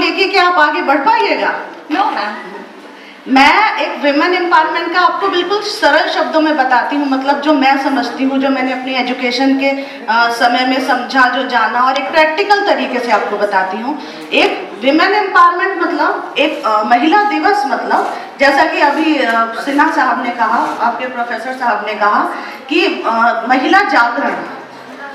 लेके कि आप आगे बढ़ पाइएगा? No ma'am. मैं एक विमेन एम्पावरमेंट का आपको बिल्कुल सरल शब्दों में बताती हूँ, मतलब जो मैं समझती हूँ, जो मैंने अपनी एजुकेशन के समय में समझा, जो जाना, और एक प्रैक्टिकल तरीके से आपको बताती हूँ। एक विमेन एम्पावरमेंट मतलब एक महिला दिवस, मतलब जैसा कि अभी सिन्हा साहब ने कहा, आपके प्रोफेसर साहब ने कहा कि महिला जागरण,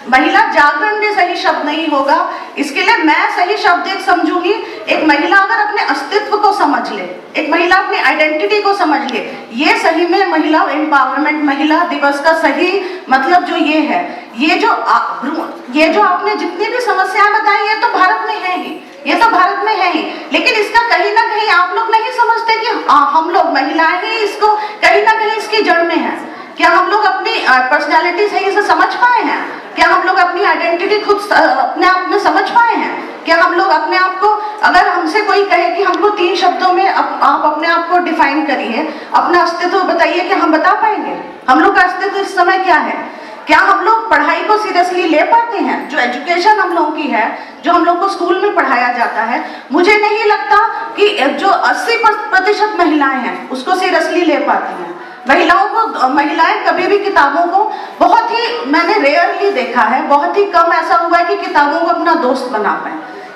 महिला जागरण भी सही शब्द नहीं होगा। इसके लिए मैं सही शब्द एक समझूंगी, एक महिला अगर अपने अस्तित्व को समझ ले, एक महिला अपनी आइडेंटिटी को समझ ले, ये सही में महिला एम्पावरमेंट, महिला दिवस का सही मतलब जो ये है। ये जो आपने जितनी भी समस्याएं बताई, ये तो भारत में है ही, ये तो भारत में है ही, लेकिन इसका कहीं ना कहीं आप लोग नहीं समझते कि हम लोग महिलाएं ही इसको कहीं ना कहीं इसकी जड़ में है। क्या हम लोग अपनी पर्सनैलिटी सही से समझ पाए हैं? क्या हम लोग अपनी आइडेंटिटी खुद अपने आप में समझ पाए हैं? क्या हम लोग अपने आप को, अगर हमसे कोई कहे कि हमको 3 शब्दों में आप अपने आप को डिफाइन करिए, अपना अस्तित्व बताइए, कि हम बता पाएंगे? हम लोग का अस्तित्व इस समय क्या है? क्या हम लोग पढ़ाई को सीरियसली ले पाते हैं? जो एजुकेशन हम लोगों की है, जो हम लोग को स्कूल में पढ़ाया जाता है, मुझे नहीं लगता कि जो 80% महिलाएं हैं उसको सीरियसली ले पाती हैं। महिलाएं कभी भी किताबों को, बहुत ही मैंने रेयरली देखा है, बहुत ही कम ऐसा हुआ है कि किताबों को अपना दोस्त बना पाए।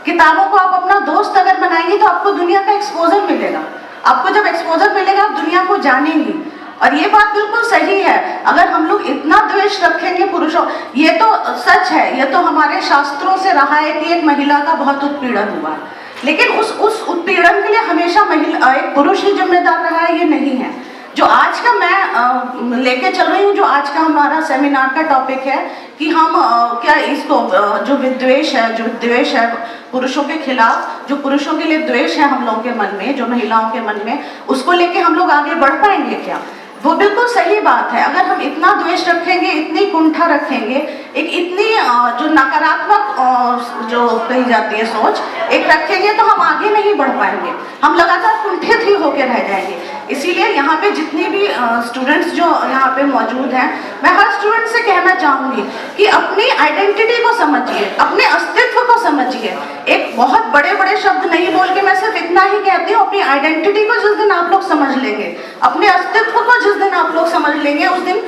किताबों को आप अपना दोस्त अगर बनाएंगे तो आपको दुनिया का एक्सपोजर मिलेगा। आपको जब एक्सपोजर मिलेगा आप दुनिया को जानेंगी। और ये बात बिल्कुल सही है, अगर हम लोग इतना द्वेष रखेंगे पुरुषों, ये तो सच है, ये तो हमारे शास्त्रों से रहा है कि एक महिला का बहुत उत्पीड़न हुआ, लेकिन उस उत्पीड़न के लिए हमेशा महिला, एक पुरुष ही जिम्मेदार रहा है, ये नहीं है। जो आज का मैं लेके चल रही हूँ, जो आज का हमारा सेमिनार का टॉपिक है कि हम क्या इसको, जो विद्वेष है, जो द्वेष है पुरुषों के खिलाफ, जो पुरुषों के लिए द्वेष है हम लोगों के मन में, जो महिलाओं के मन में, उसको लेके हम लोग आगे बढ़ पाएंगे क्या? वो बिल्कुल सही बात है। अगर हम इतना द्वेष रखेंगे, इतनी कुंठा रखेंगे, एक इतनी जो नकारात्मक जो कही जाती है सोच एक रखेंगे, तो हम आगे नहीं बढ़ पाएंगे, हम लगातार कुंठित ही होकर रह जाएंगे। इसीलिए यहाँ पे जितने भी स्टूडेंट्स जो यहाँ पे मौजूद हैं, मैं हर स्टूडेंट से कहना चाहूँगी कि अपनी आइडेंटिटी को समझिए, अपने अस्तित्व को समझिए। एक बहुत बड़े बड़े शब्द नहीं बोल के मैं सिर्फ इतना ही कहती हूँ, अपनी आइडेंटिटी को जिस दिन आप लोग समझ लेंगे, अपने अस्तित्व को जिस दिन आप लोग समझ लेंगे, उस दिन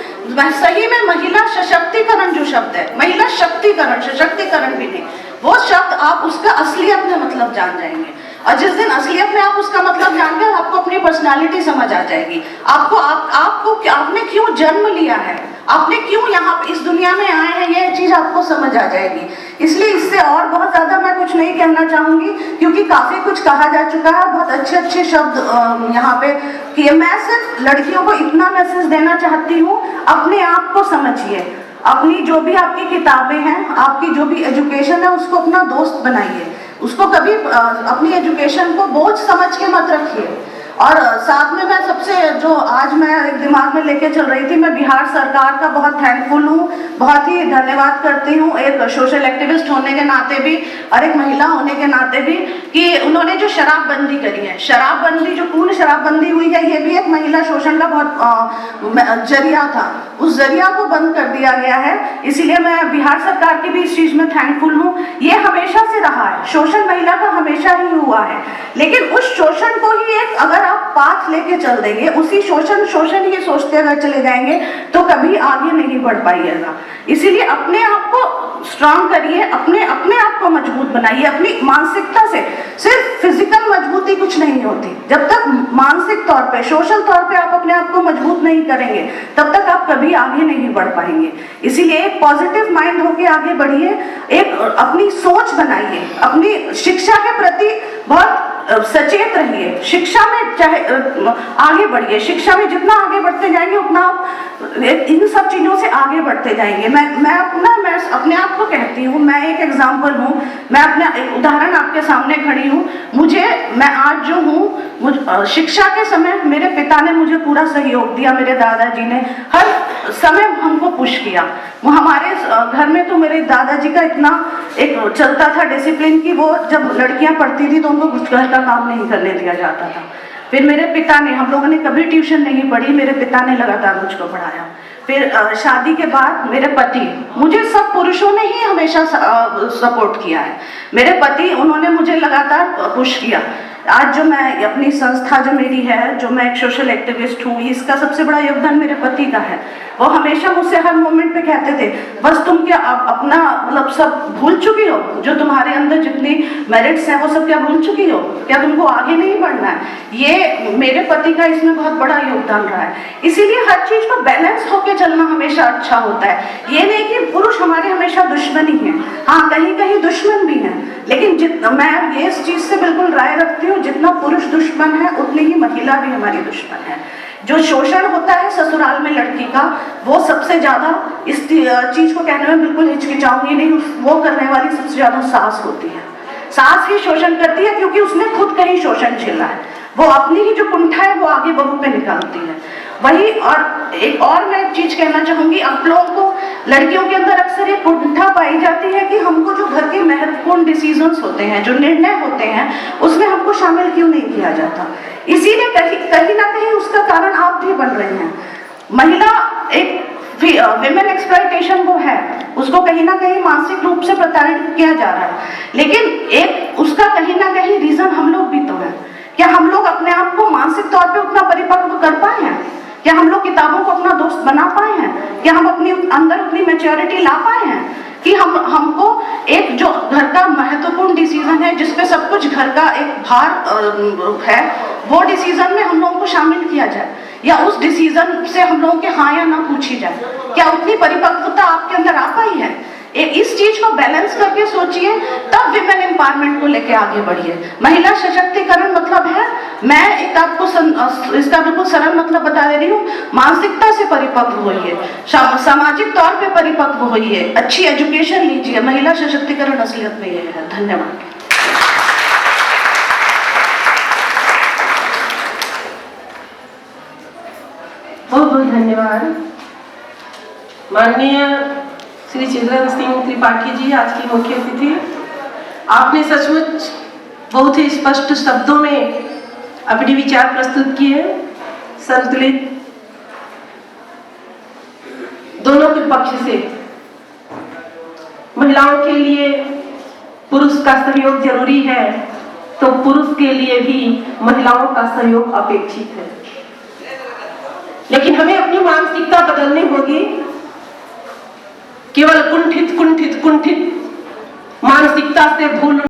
सही में महिला सशक्तिकरण जो शब्द है, महिला शक्तिकरण, सशक्तिकरण भी नहीं, वो शब्द आप उसका असलियत में मतलब जान जाएंगे। और जिस दिन असलियत में आप उसका मतलब जान गए, आपको अपनी पर्सनालिटी समझ आ जाएगी, आपको आपने क्यों जन्म लिया है, आपने क्यों यहाँ इस दुनिया में आए हैं, ये चीज आपको समझ आ जाएगी। इसलिए इससे और बहुत ज्यादा मैं कुछ नहीं कहना चाहूंगी, क्योंकि काफी कुछ कहा जा चुका है, बहुत अच्छे अच्छे शब्द यहाँ पे किए। मैं सिर्फ लड़कियों को इतना मैसेज देना चाहती हूँ, अपने आप को समझिए, अपनी जो भी आपकी किताबें हैं, आपकी जो भी एजुकेशन है, उसको अपना दोस्त बनाइए, उसको कभी अपनी एजुकेशन को बोझ समझ के मत रखिए। और साथ में मैं सबसे जो आज मैं एक दिमाग में लेके चल रही थी, मैं बिहार सरकार का बहुत थैंकफुल हूँ, बहुत ही धन्यवाद करती हूँ, एक सोशल एक्टिविस्ट होने के नाते भी और एक महिला होने के नाते भी, कि उन्होंने जो शराबबंदी करी है, शराबबंदी जो पूर्ण शराबबंदी हुई है, ये भी एक महिला शोषण का बहुत जरिया था, उस जरिया को बंद कर दिया गया है। इसीलिए मैं बिहार सरकार की भी इस चीज में थैंकफुल हूँ। ये हमेशा से रहा है, शोषण महिला का हमेशा ही हुआ है, लेकिन उस शोषण को ही एक अगर आप पाथ लेके चल देंगे, उसी शोषण ही सोचते अगर चले जाएंगे, तो कभी आगे नहीं बढ़ पाइएगा। इसीलिए अपने आप को स्ट्रांग करिए, अपने आप को मजबूत बनाइए, अपनी मानसिकता से। सिर्फ फिजिकल मजबूती कुछ नहीं होती, जब तक मानसिक तौर पे, सोशल तौर पे आप अपने आप को मजबूत नहीं करेंगे, तब तक आप कभी आगे नहीं बढ़ पाएंगे। इसीलिए एक पॉजिटिव माइंड होके आगे बढ़िए, एक अपनी सोच बनाइए, अपनी शिक्षा के प्रति बहुत सचेत रहिए, शिक्षा में चाहे आगे बढ़िए, शिक्षा में जितना आगे बढ़ते जाएंगे उतना इन सब चीजों से आगे बढ़ते जाएंगे। मैं अपने आप को कहती हूँ, मैं एक एग्जाम्पल हूँ, मैं अपने उदाहरण आपके सामने खड़ी हूँ। मैं आज जो हूँ, शिक्षा के समय मेरे पिता ने मुझे पूरा सहयोग दिया, मेरे दादाजी ने हर समय हमको पुश किया। वो हमारे घर में तो मेरे दादाजी का इतना एक चलता था डिसिप्लिन की, वो जब लड़कियां पढ़ती थी तो उनको कुछ घर का काम नहीं करने दिया जाता था। फिर मेरे पिता ने, हम लोगों ने कभी ट्यूशन नहीं पढ़ी, मेरे पिता ने लगातार मुझको पढ़ाया। फिर शादी के बाद मेरे पति, मुझे सब पुरुषों ने ही हमेशा सपोर्ट किया है। मेरे पति, उन्होंने मुझे लगातार पुश किया। आज जो मैं अपनी संस्था जो मेरी है, जो मैं एक सोशल एक्टिविस्ट हूँ, इसका सबसे बड़ा योगदान मेरे पति का है। वो हमेशा मुझसे हर मोमेंट पे कहते थे, बस तुम क्या अपना मतलब सब भूल चुकी हो, जो तुम्हारे अंदर जितनी मेरिट्स हैं वो सब क्या भूल चुकी हो, क्या तुमको आगे नहीं बढ़ना है। ये मेरे पति का इसमें बहुत बड़ा योगदान रहा है। इसीलिए हर चीज को बैलेंस होकर चलना हमेशा अच्छा होता है। ये नहीं कि पुरुष हमारे हमेशा दुश्मन ही हैं, हाँ कहीं कहीं दुश्मन भी हैं, लेकिन मैं ये इस चीज से बिल्कुल राय रखती हूँ, जितना पुरुष दुश्मन है उतनी ही महिला भी हमारी दुश्मन है। जो शोषण होता है ससुराल में लड़की का, वो सबसे ज्यादा, इस चीज को कहने में बिल्कुल हिचकिचाऊंगी नहीं, वो करने वाली सबसे ज्यादा सास होती है। सास ही शोषण करती है, क्योंकि उसने खुद कहीं शोषण झेला है। वो अपनी ही जो कुंठा है वो आगे बहू पे निकालती है। वही, और एक और मैं एक चीज कहना चाहूंगी, आप लोगों को, लड़कियों के अंदर अक्सर ये कुंठा पाई जाती है कि हमको जो घर के महत्वपूर्ण डिसीजंस होते हैं, जो निर्णय होते हैं, उसमें हमको शामिल क्यों नहीं किया जाता। इसीलिए कहीं ना कहीं उसका कारण आप भी बन रहे हैं। महिला एक विमेन एक्सप्लॉयटेशन वो है, उसको कहीं ना कहीं मानसिक रूप से प्रताड़ित किया जा रहा है, लेकिन एक उसका कहीं ना कहीं रीजन हम लोग भी तो है। क्या हम लोग अपने आप को मानसिक तौर पे उतना परिपक्व कर पाए हैं? क्या हम लोग किताबों को अपना दोस्त बना पाए हैं? क्या हम अपनी अंदर उतनी मैच्योरिटी ला पाए हैं कि हमको एक जो घर का महत्वपूर्ण डिसीजन है, जिसपे सब कुछ घर का एक भार है, वो डिसीजन में हम लोगों को शामिल किया जाए, या उस डिसीजन से हम लोगों के हाँ या ना पूछी जाए। क्या उतनी परिपक्वता आपके अंदर आ पाई है? इस चीज को बैलेंस करके सोचिए, तब विमेन एम्पावरमेंट को लेके आगे बढ़िए। महिला सशक्तिकरण मतलब है, मैं एक आपको इसका बिल्कुल सरल मतलब बता दे रही हूँ, मानसिकता से परिपक्व होइए, सामाजिक तौर पे परिपक्व होइए, अच्छी एजुकेशन लीजिए। महिला सशक्तिकरण असलियत में ये है। धन्यवाद। बहुत बहुत धन्यवाद माननीय श्री चिल्ड्रन सिंह त्रिपाठी जी, आज की मुख्य अतिथि। आपने सचमुच बहुत ही स्पष्ट शब्दों में अपने विचार प्रस्तुत किए, संतुलित, दोनों के पक्ष से। महिलाओं के लिए पुरुष का सहयोग जरूरी है, तो पुरुष के लिए भी महिलाओं का सहयोग अपेक्षित है। लेकिन हमें अपनी मानसिकता बदलनी होगी। केवल कुंठित मानसिकता से भूल